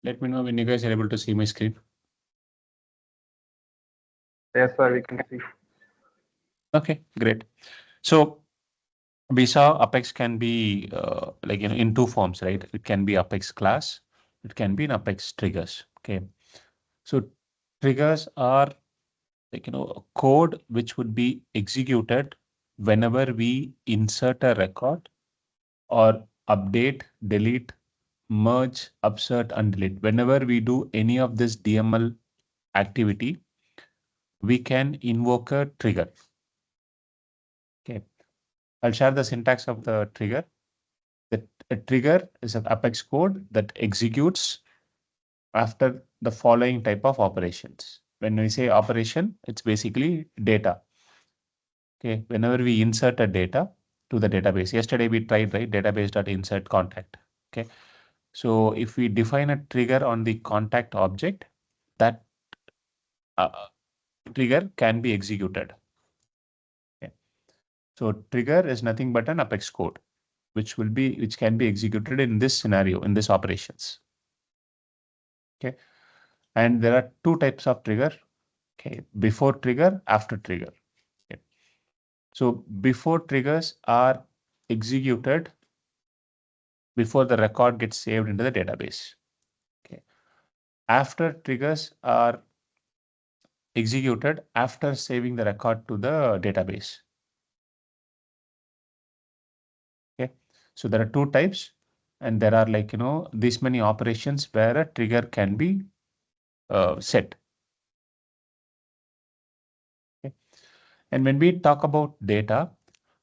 Let me know when you guys are able to see my screen. Yes, sir, we can see. Okay, great. So we saw Apex can be in two forms, right? It can be Apex class. It can be in Apex triggers. Okay. So triggers are a code which would be executed whenever we insert a record or update, delete, merge, upsert, and delete. Whenever we do any of this DML activity, we can invoke a trigger. Okay. I'll share the syntax of the trigger. A trigger is an Apex code that executes after the following type of operations. When we say operation, it's basically data. Okay, whenever we insert a data to the database. Yesterday we tried, right? Database.insert contact. Okay. So if we define a trigger on the contact object, that uh, trigger can be executed. Okay. So trigger is nothing but an Apex code, which can be executed in this scenario, in this operations. Okay. And there are two types of trigger. Okay. Before trigger, after trigger. Okay. So before triggers are executed before the record gets saved into the database. Okay. After triggers are executed after saving the record to the database. Okay. So there are two types, and there are this many operations where a trigger can be set. Okay. And when we talk about data,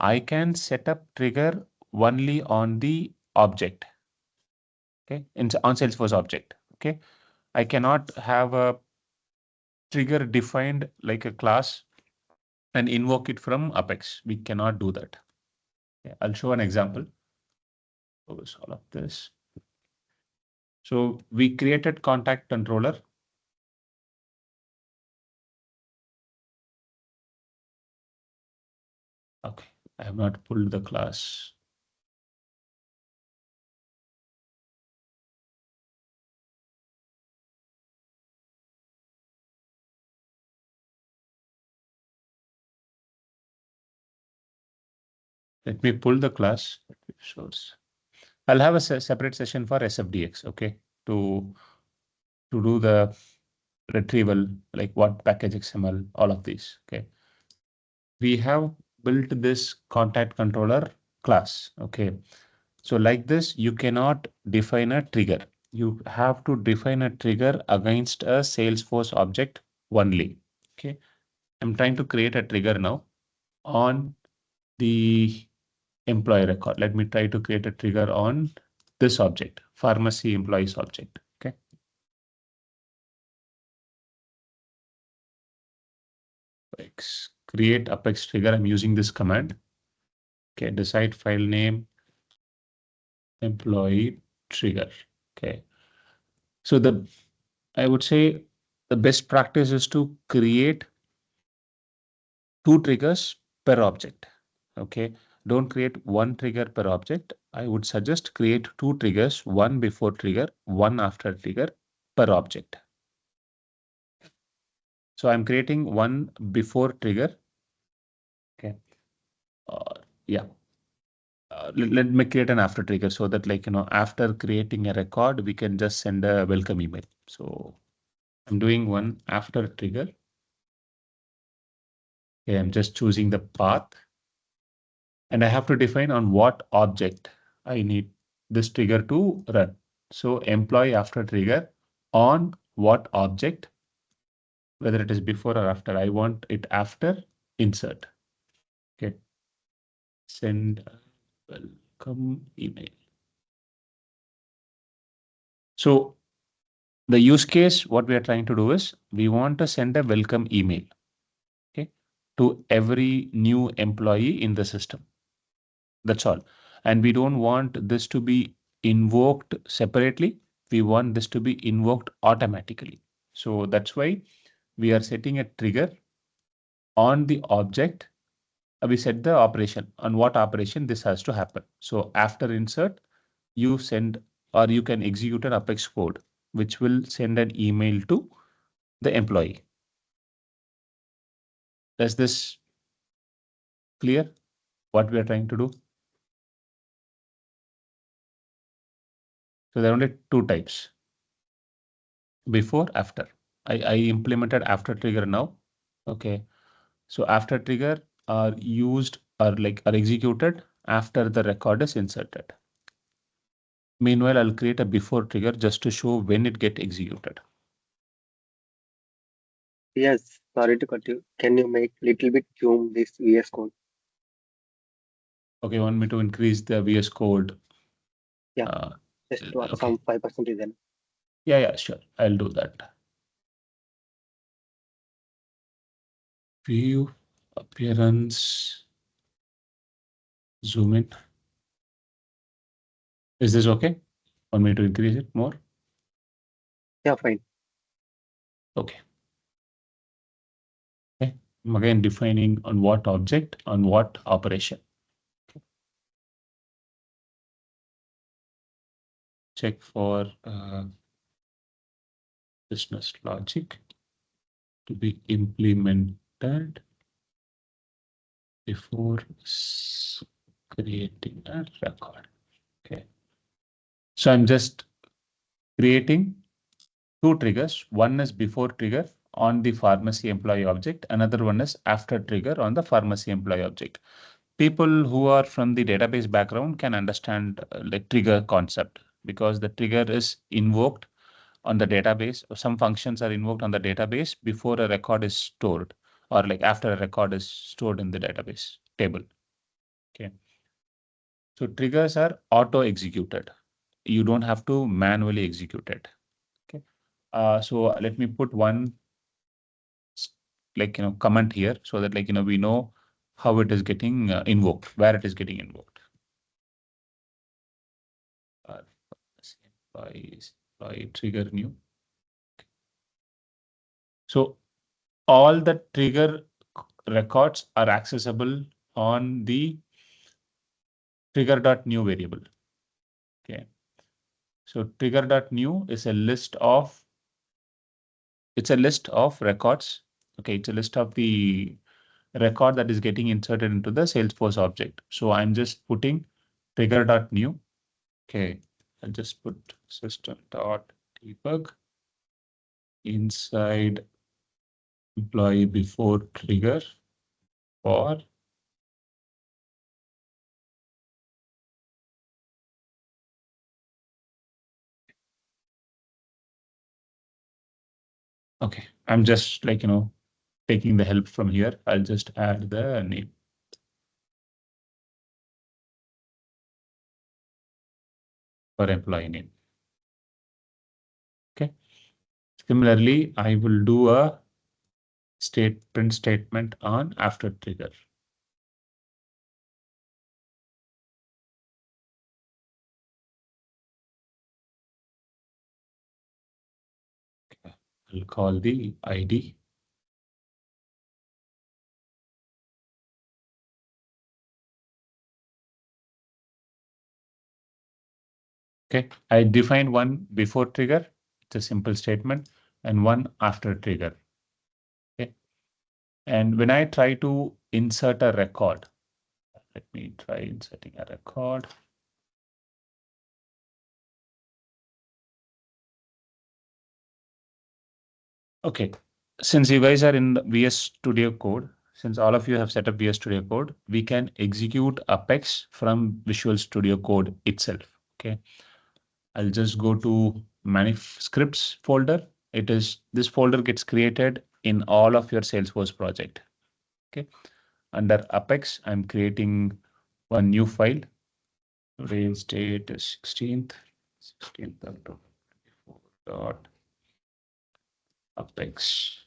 I can set up trigger only on the object. Okay, on Salesforce object. Okay, I cannot have a trigger defined like a class and invoke it from Apex. We cannot do that. Okay, I'll show an example. Focus all of this. So we created contact controller. Okay, I have not pulled the class. Let me pull the class. Source. I'll have a separate session for SFDX. Okay, to do the retrieval, like what package XML, all of these. Okay, we have built this contact controller class. Okay, so like this, you cannot define a trigger. You have to define a trigger against a Salesforce object only. Okay, I'm trying to create a trigger now on the employee record. Let me try to create a trigger on this object, pharmacy employees object. Okay. Create Apex trigger. I'm using this command. Okay, decide file name, employee trigger. Okay. So I would say the best practice is to create two triggers per object. Okay. Don't create one trigger per object. I would suggest create two triggers, one before trigger, one after trigger per object. So I'm creating one before trigger. Okay. Yeah. Let me create an after trigger so that after creating a record, we can just send a welcome email. So I'm doing one after trigger. Okay, I'm just choosing the path and I have to define on what object I need this trigger to run. So employee after trigger on what object, whether it is before or after. I want it after insert. Okay. Send welcome email. So the use case, what we are trying to do is we want to send a welcome email, okay, to every new employee in the system. That's all. And we don't want this to be invoked separately. We want this to be invoked automatically. So that's why we are setting a trigger on the object. We set the operation on what operation this has to happen. So after insert, you send or you can execute an Apex code. which will send an email to the employee. Is this clear what we are trying to do? So there are only two types: before, after. I implemented after trigger now. Okay. So after trigger are used or are executed after the record is inserted. Meanwhile, I'll create a before trigger just to show when it get executed. Yes, sorry to cut you. Can you make little bit zoom this VS Code? Okay, you want me to increase the VS Code? Yeah, Uh, just okay. some 5% is enough. Yeah, sure. I'll do that. View, appearance, zoom in. Is this okay? Want me to increase it more? Yeah, fine. Okay. Okay. I'm again defining on what object, on what operation. Check for business logic to be implemented before creating a record. Okay. So I'm just creating two triggers. One is before trigger on the pharmacy employee object. Another one is after trigger on the pharmacy employee object. People who are from the database background can understand trigger concept, because the trigger is invoked on the database. Some functions are invoked on the database before a record is stored, or after a record is stored in the database table. Okay. So triggers are auto executed. You don't have to manually execute it. Okay. So let me put one comment here so that we know how it is getting invoked, where it is getting invoked. By trigger new. So all the trigger records are accessible on the trigger.new variable. Okay. So trigger.new is a list of records. Okay, it's a list of the record that is getting inserted into the Salesforce object. So I'm just putting trigger.new. Okay, I'll just put system.debug inside employee before trigger for okay. I'm just taking the help from here. I'll just add the name. For employee name. Okay. Similarly, I will do a print statement on after trigger. Okay. I'll call the ID. Okay, I defined one before trigger, it's a simple statement, and one after trigger. Okay, and when I try to insert a record, let me try inserting a record. Okay, since you guys are in VS Studio Code, since all of you have set up VS Studio Code, we can execute Apex from Visual Studio Code itself. Okay, I'll just go to Manif scripts folder. This folder gets created in all of your Salesforce project. Okay, under Apex, I'm creating one new file. Today's date is 16th of 24 dot Apex.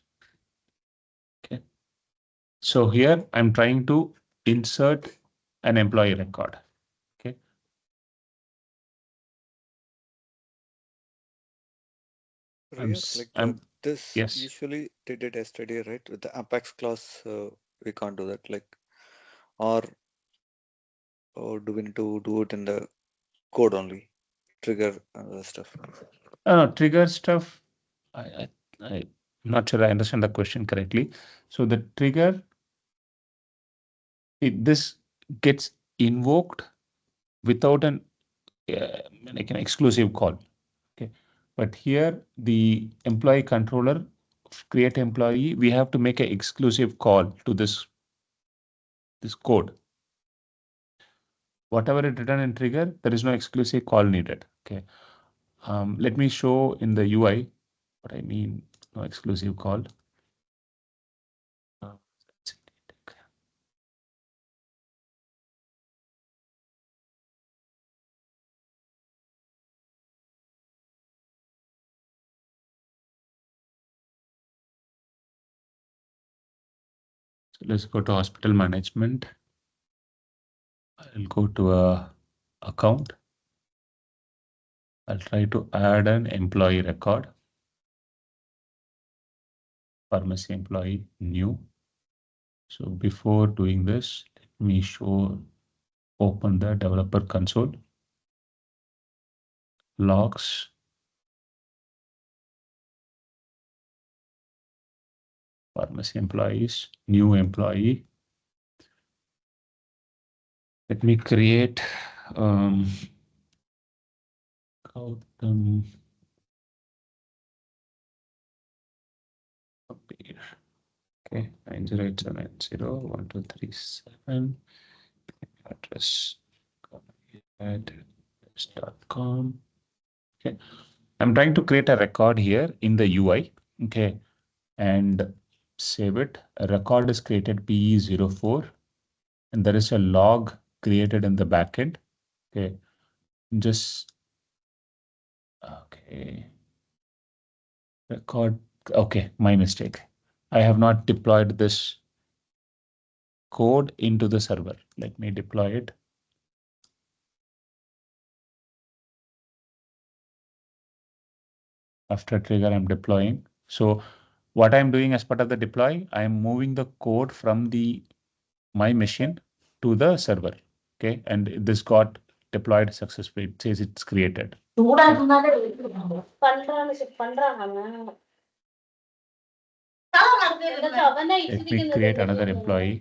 Okay, so here I'm trying to insert an employee record. Okay. This Yes. usually they did yesterday, right? With the Apex class, we can't do that. Or do we need to do it in the code only? Trigger and other stuff. Trigger stuff. I'm not sure I understand the question correctly. So the trigger, this gets invoked without like an exclusive call. Okay, but here the employee controller create employee, we have to make an exclusive call to this code. Whatever it written in trigger, there is no exclusive call needed. Okay. Let me show in the UI what I mean, no exclusive call. So let's go to hospital management. I'll go to a account. I'll try to add an employee record. Pharmacy employee new. So before doing this, let me open the developer console. Logs. Pharmacy employees, new employee. Let me create Gautam Kabir. Okay, 908701237. Address address.com. Okay, I'm trying to create a record here in the UI. Okay, and save it. A record is created PE04, and there is a log created in the backend. Okay, just okay. Record. Okay, my mistake. I have not deployed this code into the server. Let me deploy it. After trigger, I'm deploying. So what I'm doing as part of the deploy, I'm moving the code from my machine to the server. Okay, and this got deployed successfully. It says it's created. Let me create another employee.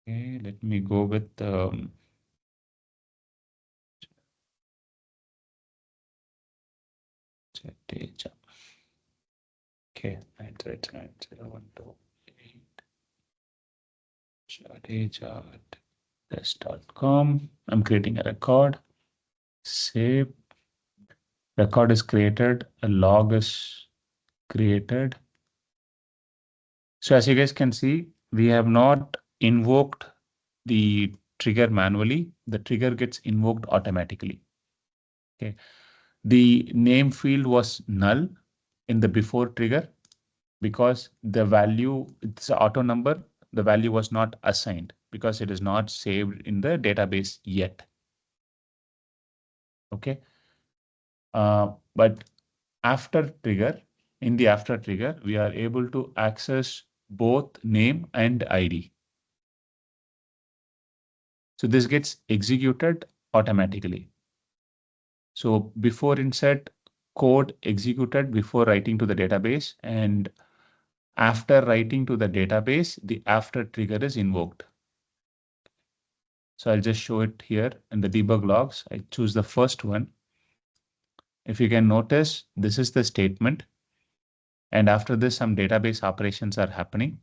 Okay, let me go with Jadeja. Okay, 9390128. Jadeja@this.com. I'm creating a record. Save. Record is created. A log is created. So as you guys can see, we have not invoked the trigger manually. The trigger gets invoked automatically. Okay. The name field was null in the before trigger because the value, it's an auto number, the value was not assigned because it is not saved in the database yet. Okay. But after trigger, in the after trigger, we are able to access both name and ID. So this gets executed automatically. So before insert, code executed before writing to the database, and after writing to the database, the after trigger is invoked. So I'll just show it here in the debug logs. I choose the first one. If you can notice, this is the statement. And after this, some database operations are happening.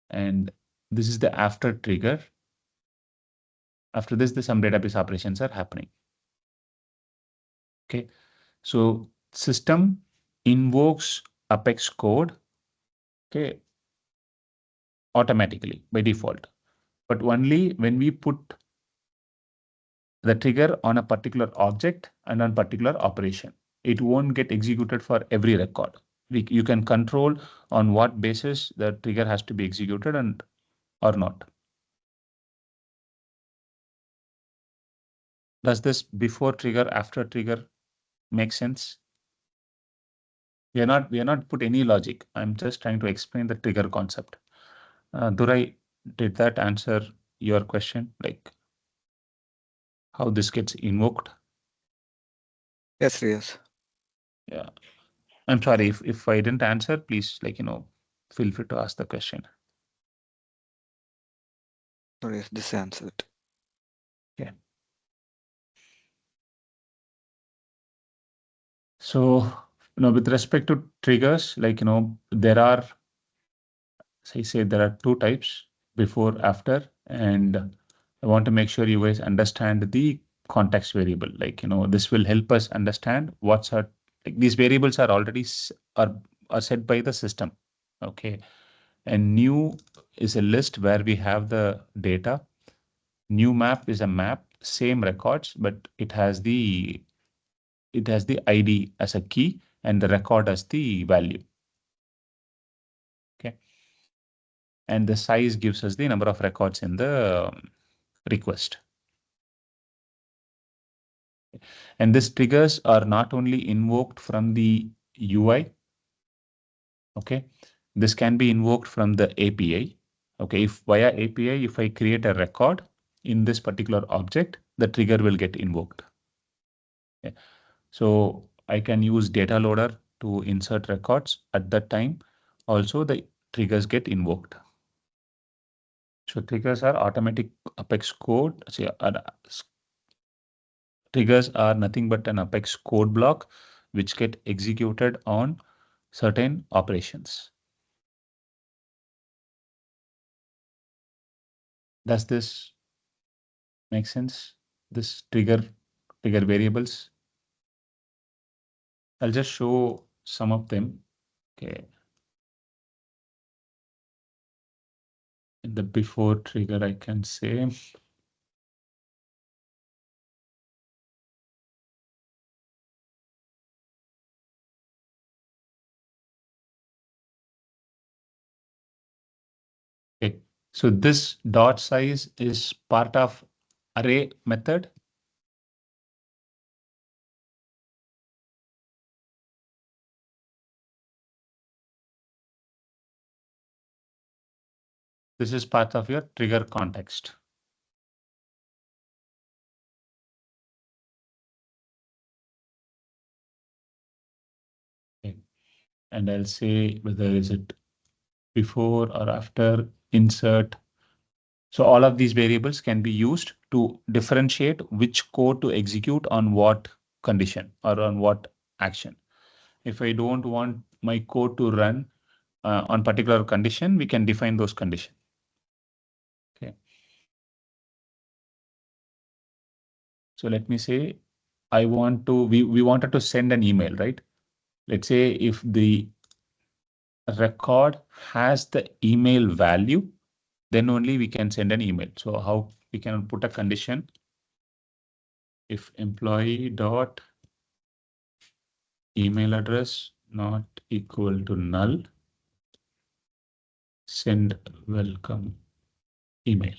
And this is the after trigger. After this, some database operations are happening. Okay, so system invokes Apex code, okay, automatically by default, but only when we put the trigger on a particular object and on particular operation. It won't get executed for every record. You can control on what basis the trigger has to be executed and or not. Does this before trigger, after trigger make sense? We are not put any logic. I'm just trying to explain the trigger concept. Durai, did that answer your question? Like, how this gets invoked? Yes, yes. Yeah. I'm sorry if I didn't answer, please, feel free to ask the question. Oh, yes, this answered. So, with respect to triggers, there are, there are two types, before, after, and I want to make sure you guys understand the context variable. This will help us understand these variables are already are set by the system. Okay. And new is a list where we have the data. New map is a map, same records, but it has the ID as a key and the record as the value. Okay. And the size gives us the number of records in the request. And these triggers are not only invoked from the UI. Okay. This can be invoked from the API. Okay. If via API, if I create a record in this particular object, the trigger will get invoked. Okay. So I can use data loader to insert records at that time. Also, the triggers get invoked. So triggers are automatic Apex code. Triggers are nothing but an Apex code block which get executed on certain operations. Does this make sense? This trigger variables. I'll just show some of them. Okay. In the before trigger, I can say. Okay. So this dot size is part of array method. This is part of your trigger context. Okay. And I'll say whether is it before or after insert. So all of these variables can be used to differentiate which code to execute on what condition or on what action. If I don't want my code to run on particular condition, we can define those conditions. Okay. So let me say we wanted to send an email, right? Let's say if the record has the email value, then only we can send an email. So how we can put a condition if employee dot email address not equal to null, send welcome email.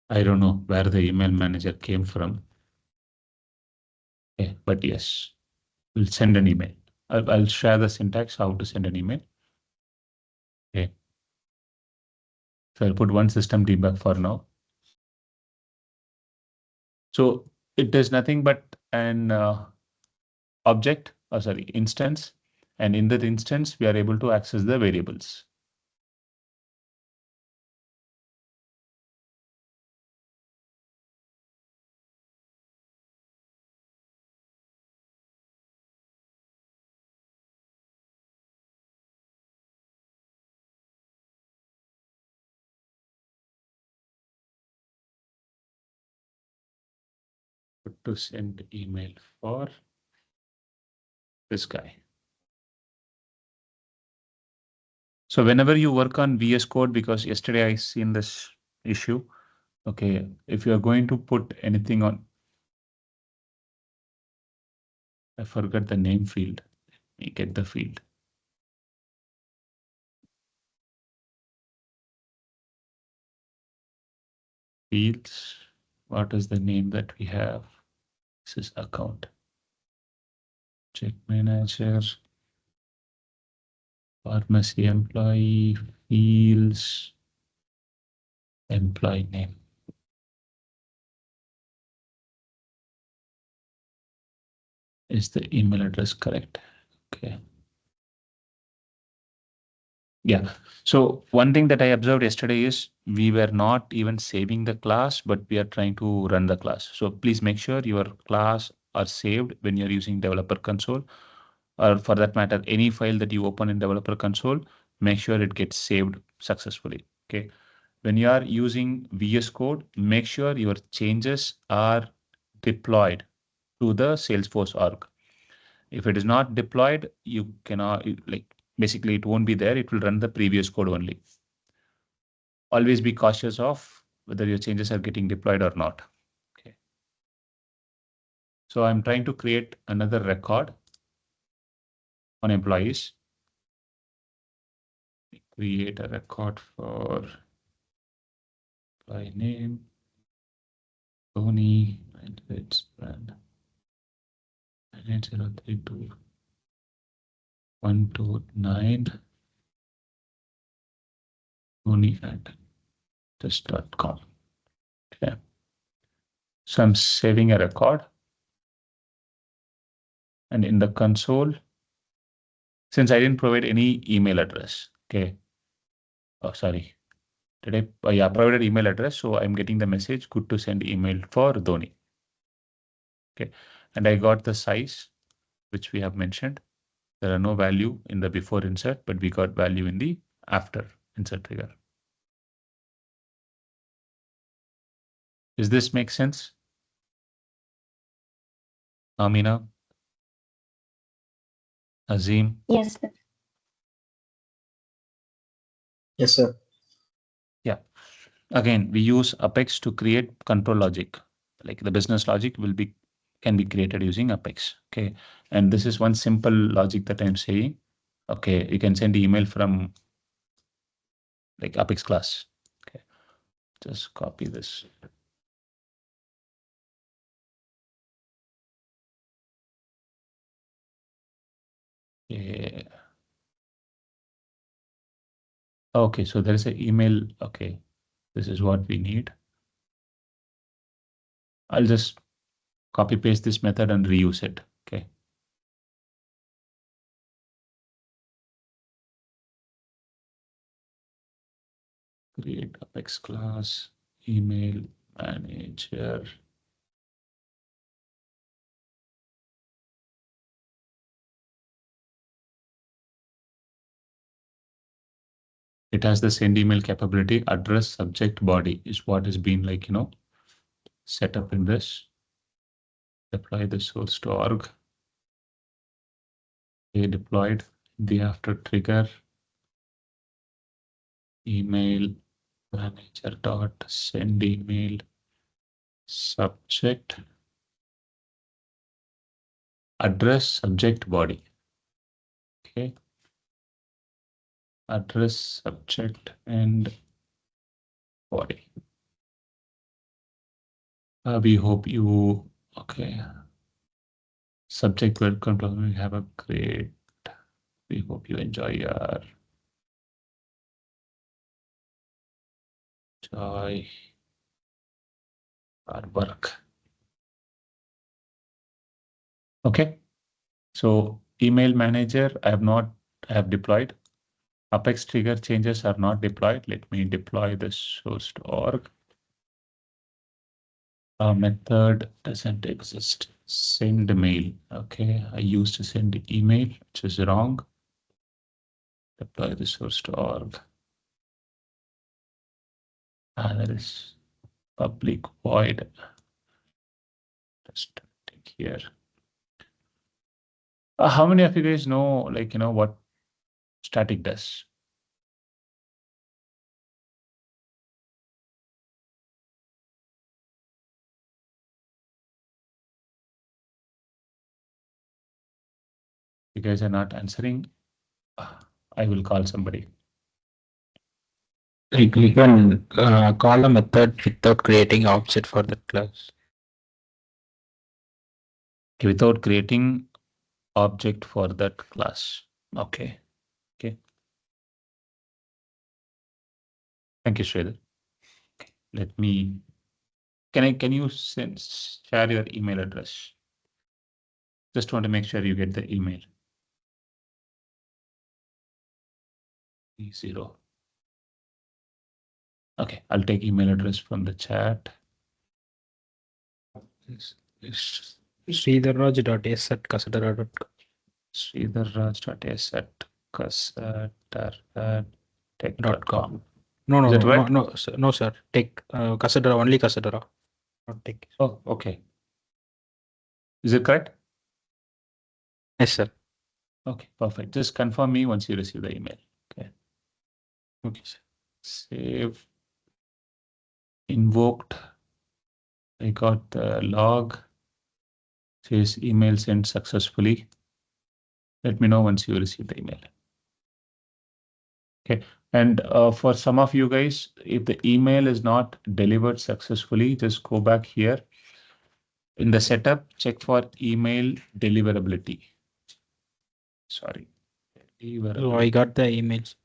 I don't know where the email manager came from. Okay, but yes, we'll send an email. I'll share the syntax how to send an email. Okay. So I'll put one system debug for now. So it is nothing but an object, instance. And in that instance, we are able to access the variables. To send email for this guy. So whenever you work on VS Code, because yesterday I seen this issue. Okay, if you are going to put anything on, I forgot the name field. Let me get the field. Fields. What is the name that we have? This is account. Check manager. Pharmacy employee fields. employee name. Is the email address correct? Okay. Yeah. So one thing that I observed yesterday is we were not even saving the class, but we are trying to run the class. So please make sure your class are saved when you're using developer console, or for that matter, any file that you open in developer console, make sure it gets saved successfully. Okay. When you are using VS Code, make sure your changes are deployed to the Salesforce org. If it is not deployed, you cannot, like, basically it won't be there. It will run the previous code only. Always be cautious of whether your changes are getting deployed or not. Okay. So I'm trying to create another record on employees. Create a record for employee name, Tony, and its brand. 98032 129 Tony at this.com. Okay. So I'm saving a record. And in the console, since I didn't provide any email address, okay. Oh, sorry. Did I? Yeah, provided email address. So I'm getting the message, good to send email for Dhoni. Okay. And I got the size, which we have mentioned. There are no value in the before insert, but we got value in the after insert trigger. Does this make sense? Amina? Azim? Yes, sir. Yes, sir. Yeah. Again, we use Apex to create control logic. Like the business logic can be created using Apex. Okay. And this is one simple logic that I'm saying. Okay. You can send email from like Apex class. Okay. Just copy this. Yeah. Okay. So there is an email. Okay. This is what we need. I'll just copy paste this method and reuse it. Okay. Create Apex class, email manager. It has the send email capability. Address, subject, body is what has been like, set up in this. Deploy the source to org. Okay, deployed the after trigger. Email manager dot send email subject address subject body. Okay. Address subject and body. We hope you okay. Subject welcome to we have a great. We hope you enjoy our work. Okay. So email manager, I have deployed. Apex trigger changes are not deployed. Let me deploy the source to org. Method doesn't exist. Send mail. Okay, I used to send email, which is wrong. Deploy the source to org. There is public void. Just take here. How many of you guys know, like, what static does? You guys are not answering. I will call somebody. Like we can call a method without creating object for that class. Without creating object for that class. Okay. Okay. Thank you, Sridhar. Let me, can you share your email address? Just want to make sure you get the email. 0. Okay, I'll take email address from the chat. Sridharraj.s@kasadara.com. Sridharraj.s@kasadara.tech.com. No, Is no, that no, right? no, no, sir, no, sir. Tech, Kasadara, only Kasadara, not Tech. Oh, okay. Is it correct? Yes, sir. Okay, perfect. Just confirm me once you receive the email. Okay. Okay. Save. Invoked. I got the log. Says email sent successfully. Let me know once you receive the email. Okay. And for some of you guys, if the email is not delivered successfully, just go back here. In the setup, check for email deliverability. Sorry. So I got the emails.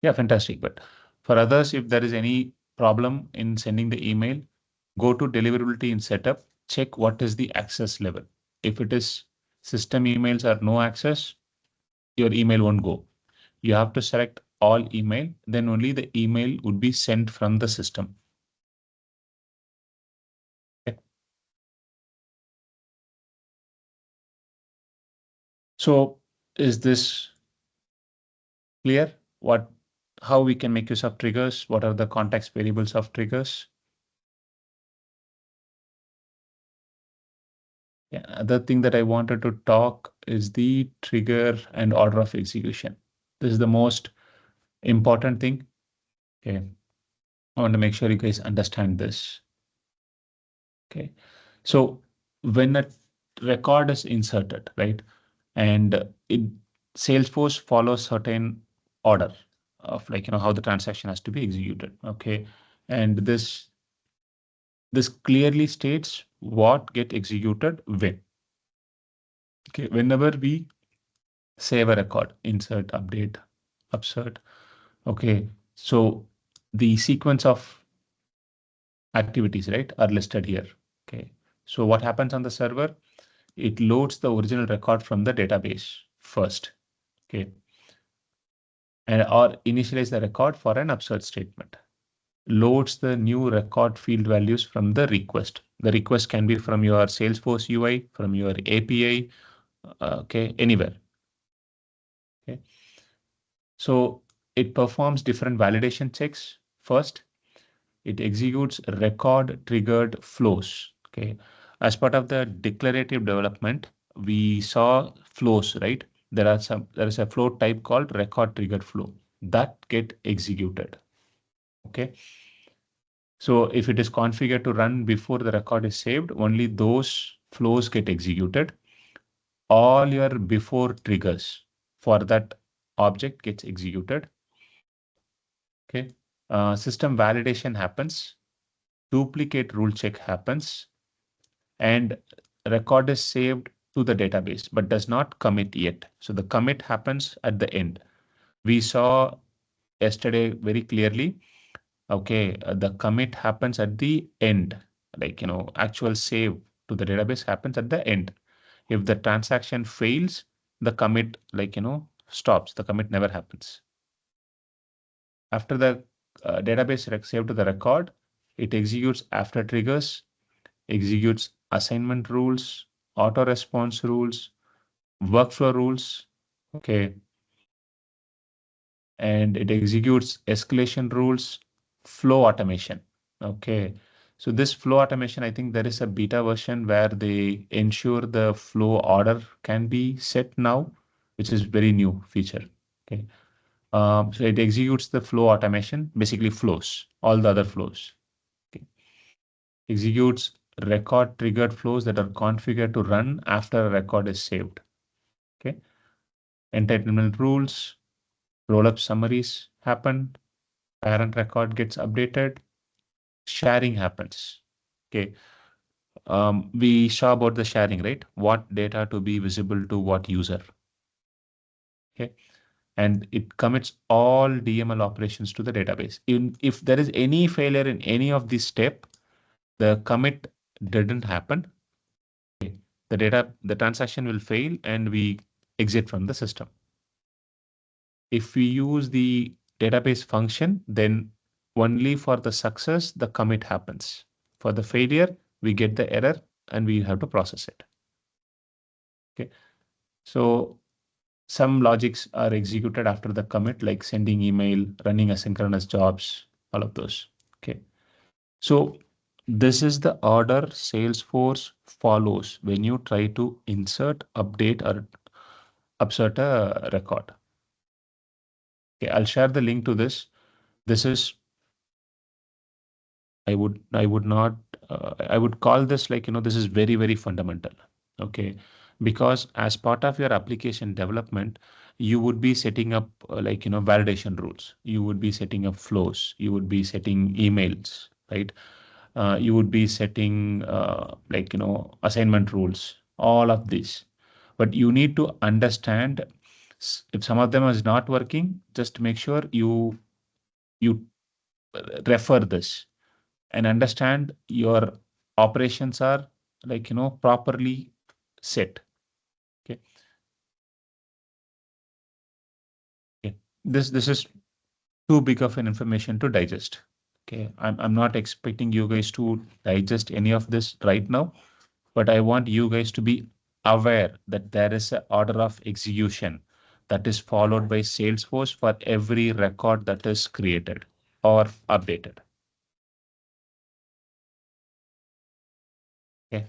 Yeah, fantastic. But for others, if there is any problem in sending the email, go to deliverability in setup, check what is the access level. If it is system emails or no access, your email won't go. You have to select all email, then only the email would be sent from the system. Okay. So is this clear? How we can make use of triggers? What are the context variables of triggers? Yeah, other thing that I wanted to talk is the trigger and order of execution. This is the most important thing. Okay. I want to make sure you guys understand this. Okay. So when a record is inserted, right, and Salesforce follows certain order of how the transaction has to be executed. Okay. And this clearly states what get executed when. Okay. Whenever we save a record, insert, update, upsert. Okay. So the sequence of activities, right, are listed here. Okay. So what happens on the server? It loads the original record from the database first. Okay. Or initialize the record for an upsert statement. Loads the new record field values from the request. The request can be from your Salesforce UI, from your API, okay, anywhere. Okay. So it performs different validation checks. First, it executes record triggered flows. Okay. As part of the declarative development, we saw flows, right? There is a flow type called record triggered flow that get executed. Okay. So if it is configured to run before the record is saved, only those flows get executed. All your before triggers for that object gets executed. Okay. System validation happens. Duplicate rule check happens. And record is saved to the database, but does not commit yet. So the commit happens at the end. We saw yesterday very clearly. Okay, the commit happens at the end, actual save to the database happens at the end. If the transaction fails, the commit, stops. The commit never happens. After the database saved to the record, it executes after triggers, executes assignment rules, auto response rules, workflow rules. Okay. And it executes escalation rules, flow automation. Okay. So this flow automation, I think there is a beta version where they ensure the flow order can be set now, which is very new feature. Okay. So it executes the flow automation, basically flows, all the other flows. Okay. Executes record triggered flows that are configured to run after a record is saved. Okay. Entitlement rules, roll-up summaries happen, parent record gets updated, sharing happens. Okay. We saw about the sharing, right? What data to be visible to what user. Okay. and it commits all DML operations to the database. If there is any failure in any of this step, the commit didn't happen, the transaction will fail and we exit from the system. If we use the database function, then only for the success, the commit happens. For the failure, we get the error and we have to process it. Okay. So some logics are executed after the commit, like sending email, running asynchronous jobs, all of those. Okay. So this is the order Salesforce follows when you try to insert, update, or upsert a record. Okay, I'll share the link to this. This is, I would not, I would call this like, this is very, very fundamental. Okay. Because as part of your application development, you would be setting up validation rules. You would be setting up flows. You would be setting emails, right? You would be setting assignment rules, all of this. But you need to understand if some of them is not working, just make sure you refer this and understand your operations are properly set. Okay. Okay. This is too big of an information to digest. Okay. I'm not expecting you guys to digest any of this right now, but I want you guys to be aware that there is an order of execution that is followed by Salesforce for every record that is created or updated. Okay.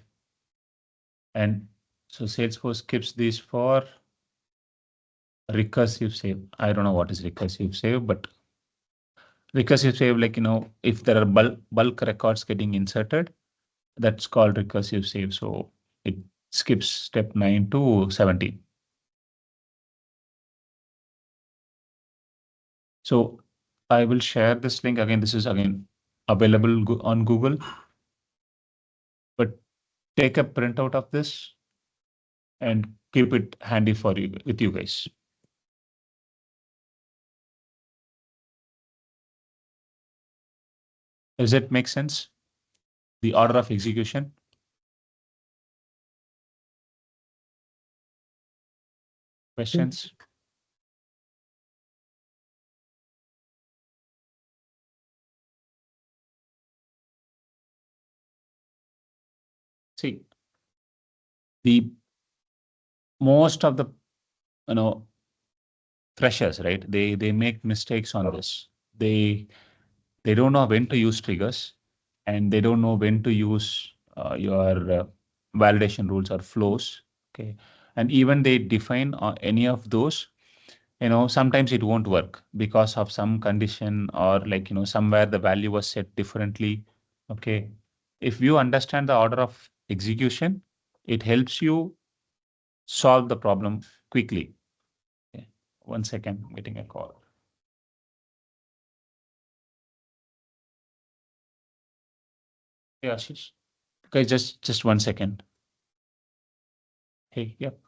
And so Salesforce keeps these for recursive save. I don't know what is recursive save, but recursive save, if there are bulk records getting inserted, that's called recursive save. So it skips step 9 to 17. So I will share this link again. This is again available on Google, but take a printout of this and keep it handy for you with you guys. Does it make sense? The order of execution? Questions? See, the most of the freshers, right? They make mistakes on this. They don't know when to use triggers, and they don't know when to use your validation rules or flows. Okay, and even they define any of those, sometimes it won't work because of some condition or somewhere the value was set differently. Okay, if you understand the order of execution, it helps you solve the problem quickly. Okay. 1 second, I'm getting a call. Yeah, Ashish. Okay, just 1 second. Hey, yep.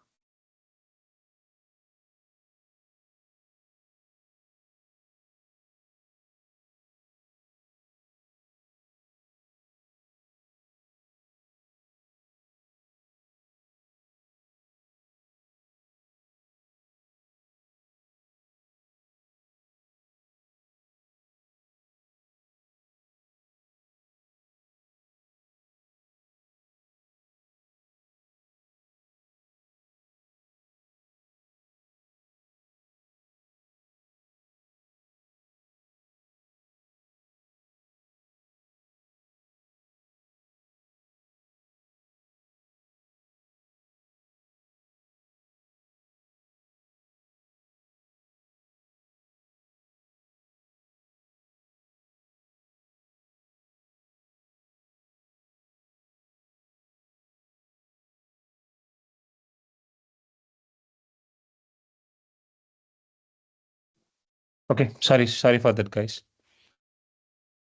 Okay, sorry for that, guys.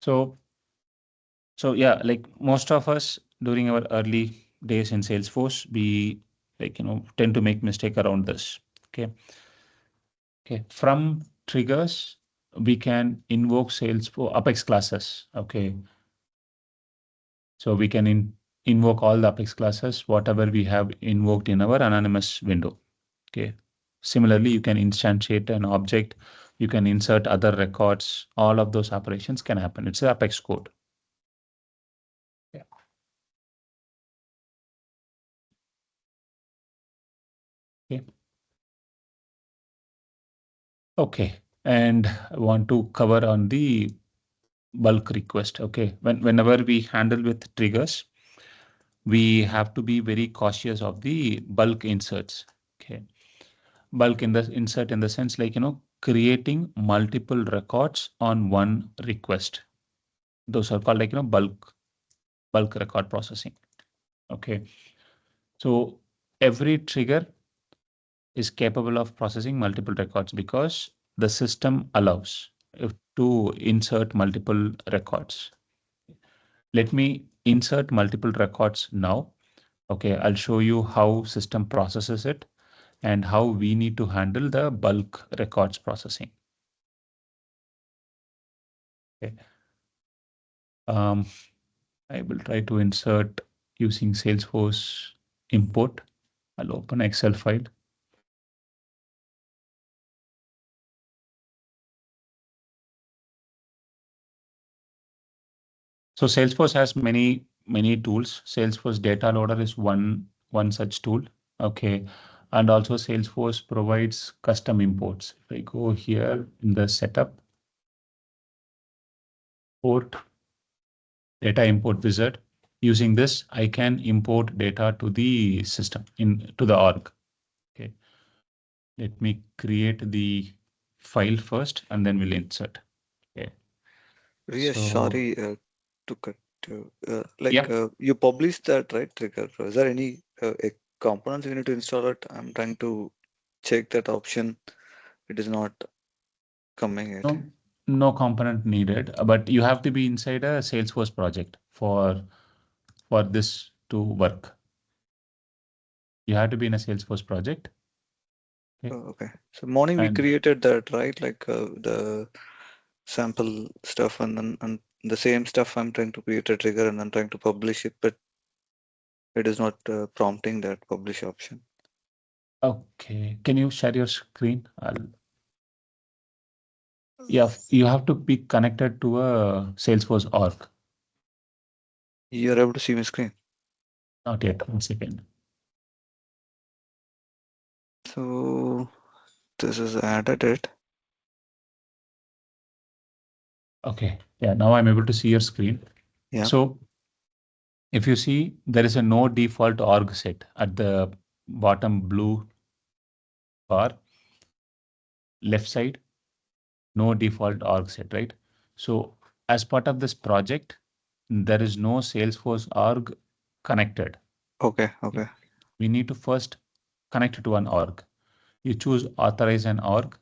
So yeah, like most of us during our early days in Salesforce, we tend to make mistake around this. Okay. Okay, from triggers, we can invoke Salesforce Apex classes. Okay, so we can invoke all the Apex classes, whatever we have invoked in our anonymous window. Okay. Similarly, you can instantiate an object, you can insert other records, all of those operations can happen. It's Apex code. Yeah. Okay. Okay. And I want to cover on the bulk request. Okay. Whenever we handle with triggers, we have to be very cautious of the bulk inserts. Okay. Bulk in the insert in the sense like, creating multiple records on one request. Those are called like, bulk record processing. Okay. So every trigger is capable of processing multiple records because the system allows to insert multiple records. Let me insert multiple records now. Okay, I'll show you how system processes it and how we need to handle the bulk records processing. Okay. I will try to insert using Salesforce import. I'll open Excel file. So Salesforce has many tools. Salesforce Data Loader is one such tool. Okay. And also Salesforce provides custom imports. If I go here in the setup, port data import wizard, using this, I can import data to the system to the org. Okay. Let me create the file first and then we'll insert. Okay. Yes, So- sorry to cut you. Like Yeah. you published that, right, trigger? Is there any components you need to install it? I'm trying to check that option. It is not coming yet. No component needed, but you have to be inside a Salesforce project for this to work. You have to be in a Salesforce project. Okay. Okay. So morning we And- created that, right? Like the sample stuff and the same stuff I'm trying to create a trigger and I'm trying to publish it, but it is not prompting that publish option. Okay, can you share your screen? Yeah, you have to be connected to a Salesforce org. You're able to see my screen. Not yet. 1 second. So this is added it. Okay. Yeah, now I'm able to see your screen. Yeah. So if you see, there is a no default org set at the bottom blue bar, left side, no default org set, right? So as part of this project, there is no Salesforce org connected. Okay. Okay. We need to first connect to an org. You choose authorize an org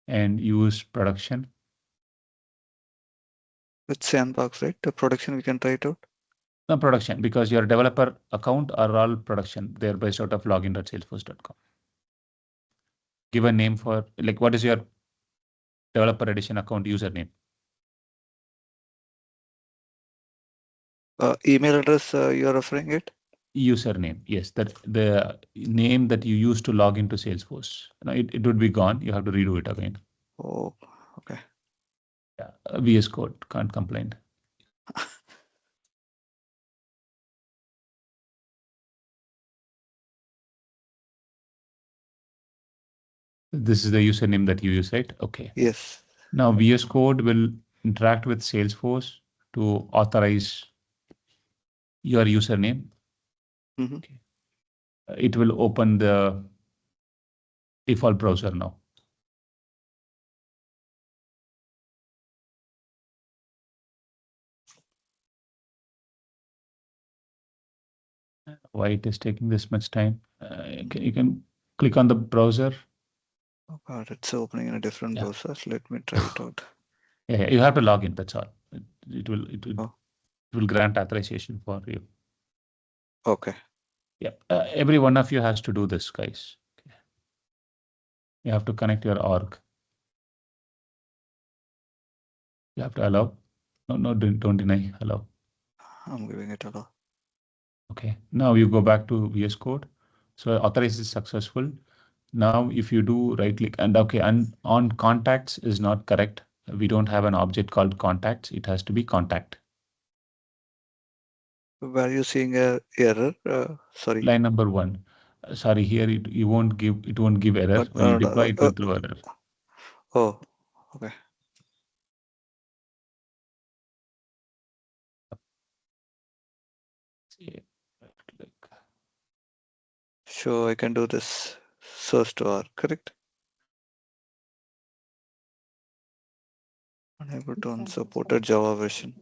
and use production. With Sandbox, right? The production we can try it out. No, production, because your developer account are all production. They're based out of login.salesforce.com. Give a name for, like, what is your developer edition account username? Email address you're referring it? Username, yes, that the name that you use to log into Salesforce. No, it would be gone. You have to redo it again. Oh, okay. Yeah, VS Code can't complain. This is the username that you use, right? Okay. Yes. Now VS Code will interact with Salesforce to authorize your username. Mhm. Okay. It will open the default browser now. Why it is taking this much time? You can click on the browser. Oh God, it's opening in a different Yeah. browser. Let me try it out. Yeah, you have to log in. That's all. It will Oh. it will grant authorization for you. Okay. Yeah, every one of you has to do this, guys. You have to connect your org. You have to allow. No, don't deny, allow. I'm giving it a lot. Okay, now you go back to VS Code. So authorize is successful. Now, if you do right click and okay, and on contacts is not correct. We don't have an object called contacts. It has to be contact. Were you seeing a error? Sorry. Line number 1. Sorry, here it won't give error. But, When you deploy, it will throw error. Oh, okay. Yeah, right click. So I can do this source to R, correct? Unable to unsupported Java version.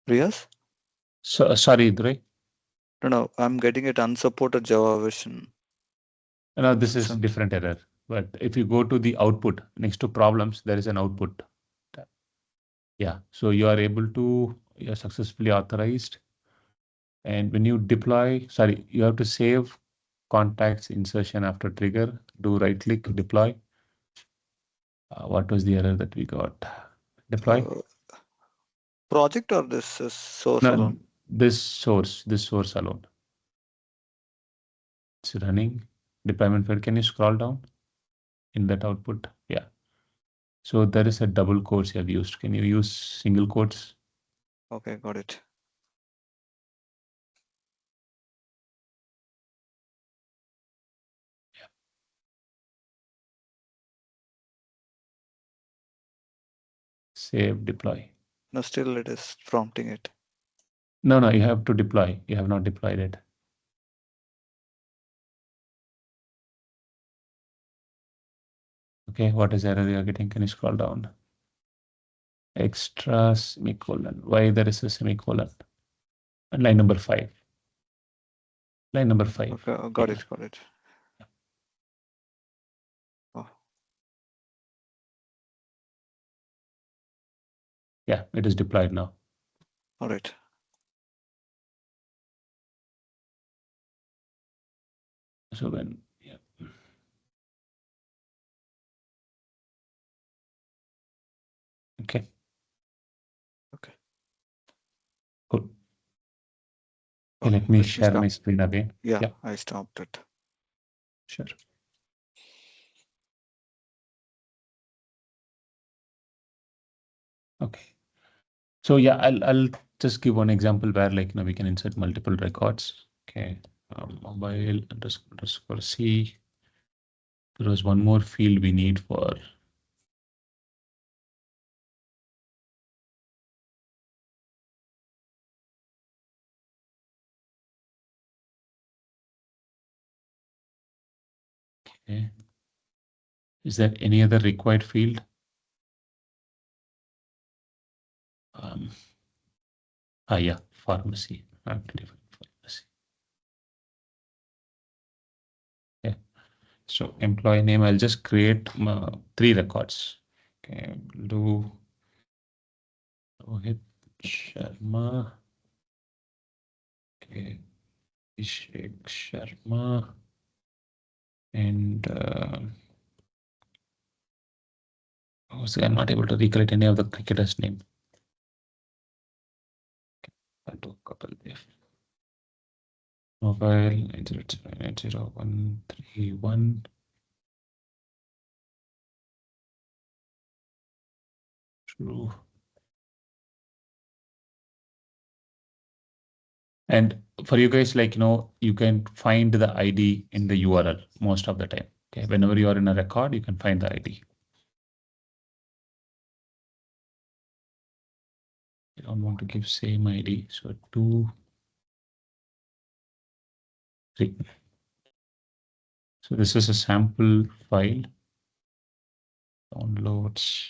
Riyas? So sorry, Dre. No, I'm getting it unsupported Java version. No, this is Some- different error. But if you go to the output next to problems, there is an output tab. Yeah, so you are able to, you're successfully authorized. And when you deploy, sorry, you have to save contacts insertion after trigger, do right click, deploy. What was the error that we got? Deploy. Project or this is source No, alone? this source alone. It's running deployment file. Can you scroll down in that output? Yeah. So there is a double quotes you have used. Can you use single quotes? Okay, got it. Save, deploy. No, still it is prompting it. No, you have to deploy. You have not deployed it. Okay, what is error you are getting? Can you scroll down? Extra semicolon. Why there is a semicolon? And line number 5. Line number 5. Okay, got Yeah. it, got it. Oh, Yeah, it is deployed now. all right. So when, yeah. Okay. Okay. Cool. Oh, Okay, let me let me share stop. my screen again. Yeah, Yeah. I stopped it. Sure. Okay. So yeah, I'll just give one example where we can insert multiple records. Okay. Mobile underscore C. There was one more field we need for. Okay. Is there any other required field? Yeah, pharmacy. Pharmacy. Okay. So employee name, I'll just create 3 records. Okay, do Rohit Sharma. Okay, Abhishek Sharma. And I'm not able to recollect any of the cricketers' name. I'll do a couple there. Mobile 9009131. True. And for you guys, you can find the ID in the URL most of the time. Okay, whenever you are in a record, you can find the ID. I don't want to give same ID. So 2, 3. So this is a sample file. Downloads,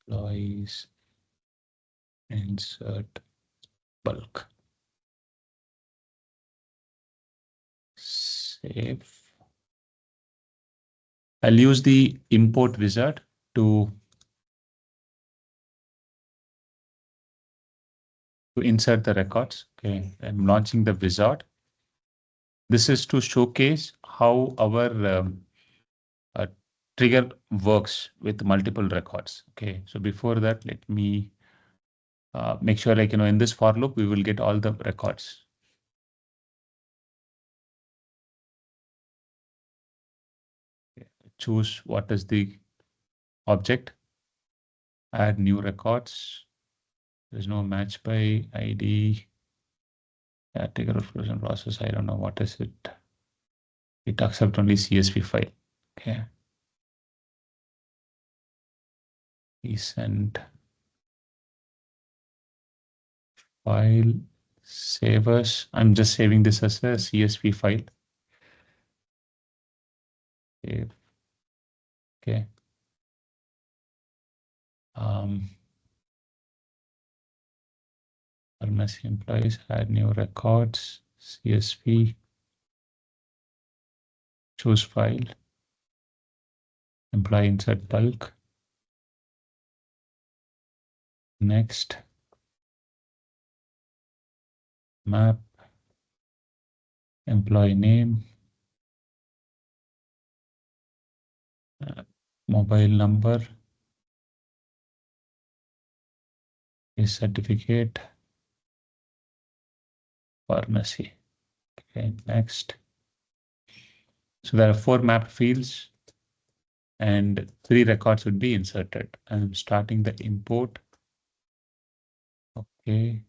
employees, insert bulk. Save. I'll use the import wizard to to insert the records. Okay, I'm launching the wizard. This is to showcase how our trigger works with multiple records. Okay, so before that, let me make sure, like, in this for loop, we will get all the records. Okay. Choose what is the object, add new records. There's no match by ID. Yeah, trigger explosion process. I don't know what is it. It accepts only CSV file. Okay. We send file, save as. I'm just saving this as a CSV file. Save. Okay. Pharmacy employees, add new records, CSV, choose file, employee insert bulk. Next. Map, employee name, mobile number, his certificate, pharmacy. Okay, next. So there are 4 mapped fields and 3 records would be inserted. I'm starting the import. Okay.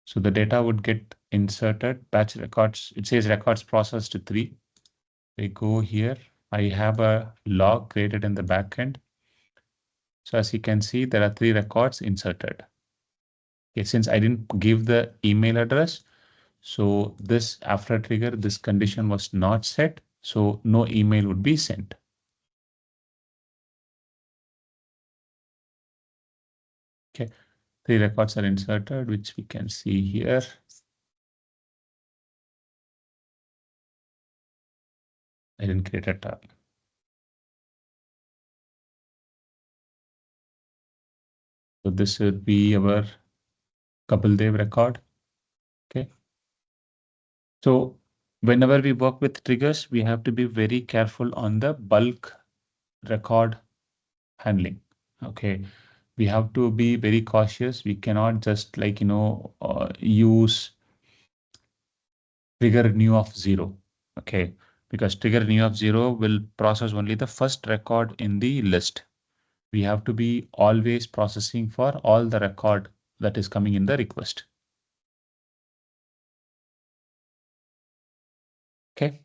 So the data would get inserted, batch records. It says records processed to 3. We go here. I have a log created in the backend. So as you can see, there are 3 records inserted. Okay, since I didn't give the email address, so this after trigger, this condition was not set, so no email would be sent. Okay, 3 records are inserted, which we can see here. I didn't create a tab. So this would be our Kapil Dev record. Okay. So whenever we work with triggers, we have to be very careful on the bulk record handling. Okay. We have to be very cautious. We cannot just use trigger new of 0. Okay. Because trigger new of 0 will process only the first record in the list. We have to be always processing for all the record that is coming in the request. Okay.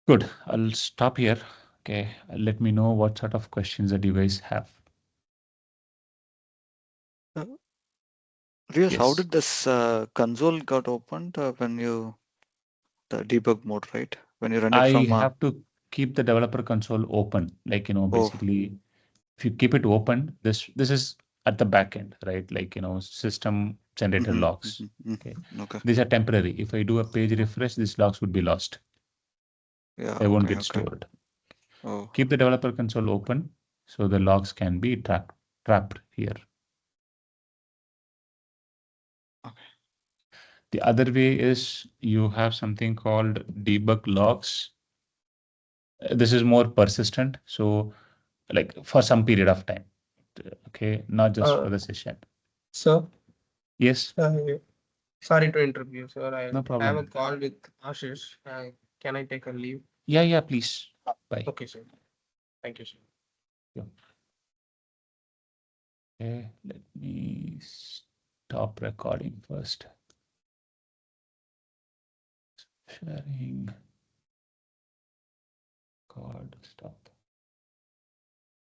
Good. I'll stop here. Okay. Let me know what sort of questions that you guys have. Vias, how Yes. did this console got opened when you the debug mode, right? When you run it I from have to keep the developer console open. Like, basically, if you keep it open, this is at the back end, right? Like, system generated logs. Okay. Okay. These are temporary. If I do a page refresh, these logs would be lost. Yeah. They won't Okay. get stored. Oh. Keep the developer console open so the logs can be trapped here. Okay. The other way is you have something called debug logs. This is more persistent. So like for some period of time. Okay, not just for the session. Sir, Yes, sorry to interrupt you, sir. I no have a problem. call with Ashish. Can I take a leave? Yeah, please. Bye. Okay, sir. Thank you, sir. Okay, let me stop recording first. Sharing. Record, stop.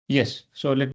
Yes, so let